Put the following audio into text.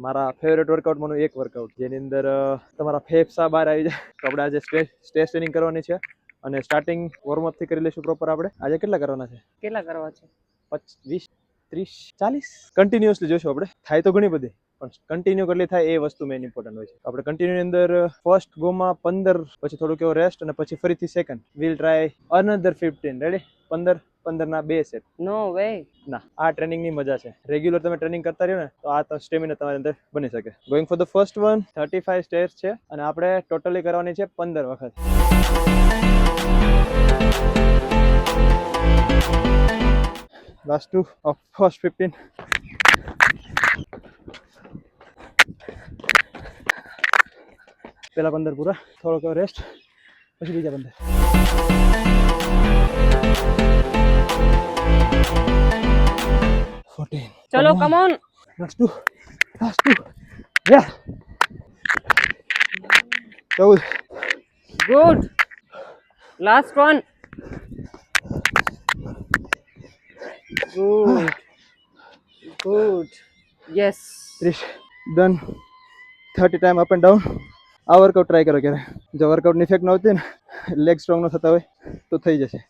મારા ફેવરેટ વર્કઆઉટમાંનું એક વર્કઆઉટ જેની અંદર તમારા ફેફસા બહાર આવી જાય. તો આપણે આજે સ્ટ્રેસ ટ્રેનિંગ કરવાની છે અને સ્ટાર્ટિંગ વોર્મઅપ થી કરી લઈશું પ્રોપર. આપણે આજે કેટલા કરવાના છે? કેટલા કરવા છે? 20, 30, 40 કન્ટિન્યુઅસલી જોઈશું આપણે. થાય તો ઘણી બધી, પણ કન્ટિન્યુ કેટલી થાય એ વસ્તુ મેઇન ઇમ્પોર્ટન્ટ હોય છે. આપણે કન્ટિન્યુ ની અંદર ફર્સ્ટ ગોમાં 15, પછી થોડુંક એવો રેસ્ટ અને પછી ફરીથી second. We'll try another 15. Ready? 15 ના 2 સેટ. નો વે. ના, આ ટ્રેનિંગ ની મજા છે. રેગ્યુલર તમે ટ્રેનિંગ કરતા રહ્યો ને તો આ તો સ્ટેમિના તમારી અંદર બની શકે. Going for the first one. 35 stairs છે અને આપણે ટોટલી કરવાની છે 15 વખત. Last two of first 15. પેલા 15 પૂરા, થોડોક રેસ્ટ, પછી બીજા 15. ચલો કમ ઓન. Last two. યા 14. Good. Last one. Good. Yes. 30. Done. 30 time up and down. આ વર્કઆઉટ ટ્રાય કરો ક્યારે. જો વર્કઆઉટની ઇફેક્ટ ન આવતી ને, લેગ સ્ટ્રોંગ ન થતા હોય તો થઈ જશે.